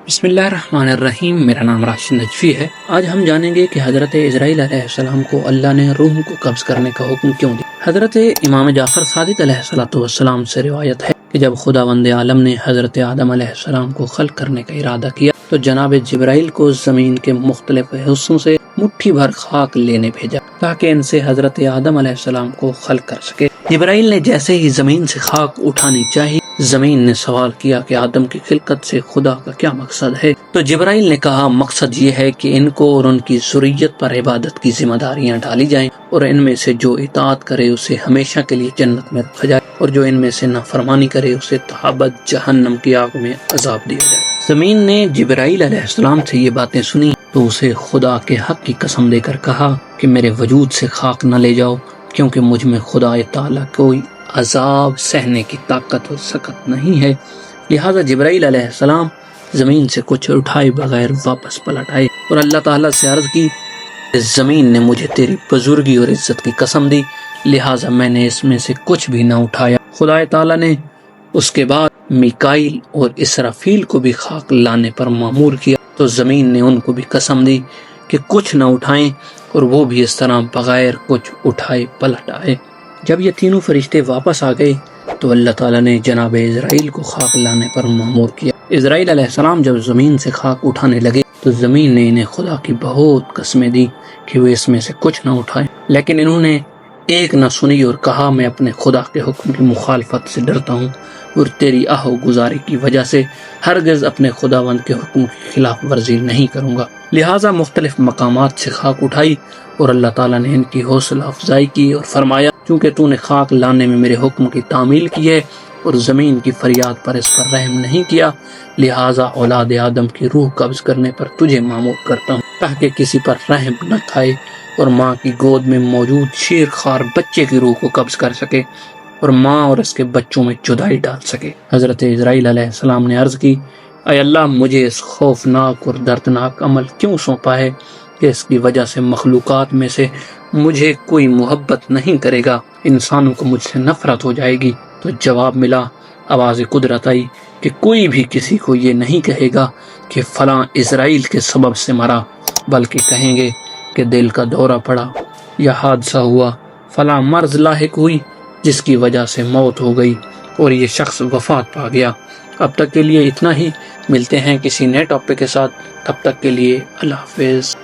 بسم اللہ الرحمن الرحیم۔ میرا نام راشد نجفی ہے۔ آج ہم جانیں گے کہ حضرت اسرائیل علیہ السلام کو اللہ نے روح کو قبض کرنے کا حکم کیوں دیا۔ حضرت امام جعفر صادق علیہ السلام سے روایت ہے کہ جب خداوند عالم نے حضرت آدم علیہ السلام کو خلق کرنے کا ارادہ کیا تو جناب جبرائیل کو زمین کے مختلف حصوں سے مٹھی بھر خاک لینے بھیجا تاکہ ان سے حضرت آدم علیہ السلام کو خلق کر سکے۔ جبرائیل نے جیسے ہی زمین سے خاک اٹھانی چاہی، زمین نے سوال کیا کہ آدم کی خلقت سے خدا کا کیا مقصد ہے؟ تو جبرائیل نے کہا مقصد یہ ہے کہ ان کو اور ان کی ذریت پر عبادت کی ذمہ داریاں ڈالی جائیں، اور ان میں سے جو اطاعت کرے اسے ہمیشہ کے لیے جنت میں رکھا جائے، اور جو ان میں سے نافرمانی کرے اسے تابد جہنم کی آگ میں عذاب دیا جائے۔ زمین نے جبرائیل علیہ السلام سے یہ باتیں سنی تو اسے خدا کے حق کی قسم دے کر کہا کہ میرے وجود سے خاک نہ لے جاؤ، کیونکہ مجھ میں خدا تعالیٰ کوئی عذاب سہنے کی طاقت و سکت نہیں ہے۔ لہٰذا جبرائیل علیہ السلام زمین سے کچھ اٹھائے بغیر واپس پلٹ آئے اور اللہ تعالیٰ سے عرض کی، زمین نے مجھے تیری بزرگی اور عزت کی قسم دی، لہٰذا میں نے اس میں سے کچھ بھی نہ اٹھایا۔ خدا تعالیٰ نے اس کے بعد میکائیل اور اسرافیل کو بھی خاک لانے پر مأمور کیا، تو زمین نے ان کو بھی قسم دی کہ کچھ نہ اٹھائیں، اور وہ بھی اس طرح بغیر کچھ اٹھائے پلٹ آئے۔ جب یہ تینوں فرشتے واپس آ گئے تو اللہ تعالیٰ نے جناب اسرائیل کو خاک لانے پر مأمور کیا۔ اسرائیل علیہ السلام جب زمین سے خاک اٹھانے لگے تو زمین نے انہیں خدا کی بہت قسمیں دی کہ وہ اس میں سے کچھ نہ اٹھائیں، لیکن انہوں نے ایک نہ سنی اور کہا میں اپنے خدا کے حکم کی مخالفت سے ڈرتا ہوں اور تیری آہو گزاری کی وجہ سے ہرگز اپنے خداوند کے حکم کی خلاف ورزی نہیں کروں گا۔ لہٰذا مختلف مقامات سے خاک اٹھائی اور اللہ تعالیٰ نے ان کی حوصلہ افزائی کی اور فرمایا چونکہ تو نے خاک لانے میں میرے حکم کی تعمیل کی ہے اور زمین کی فریاد پر اس پر رحم نہیں کیا، لہٰذا اولاد آدم کی روح قبض کرنے پر تجھے مأمور کرتا ہوں تاکہ کسی پر رحم نہ کھائے اور ماں کی گود میں موجود شیر خوار بچے کی روح کو قبض کر سکے اور ماں اور اس کے بچوں میں جدائی ڈال سکے۔ حضرت اسرائیل علیہ السلام نے عرض کی، اے اللہ مجھے اس خوفناک اور دردناک عمل کیوں سونپا ہے کہ اس کی وجہ سے مخلوقات میں سے مجھے کوئی محبت نہیں کرے گا، انسانوں کو مجھ سے نفرت ہو جائے گی۔ تو جواب ملا، آواز قدرت آئی کہ کوئی بھی کسی کو یہ نہیں کہے گا کہ فلاں اسرائیل کے سبب سے مرا، بلکہ کہیں گے کہ دل کا دورہ پڑا یا حادثہ ہوا، فلاں مرض لاحق ہوئی جس کی وجہ سے موت ہو گئی اور یہ شخص وفات پا گیا۔ اب تک کے لیے اتنا ہی، ملتے ہیں کسی نئے ٹاپک کے ساتھ، تب تک کے لیے اللہ حافظ۔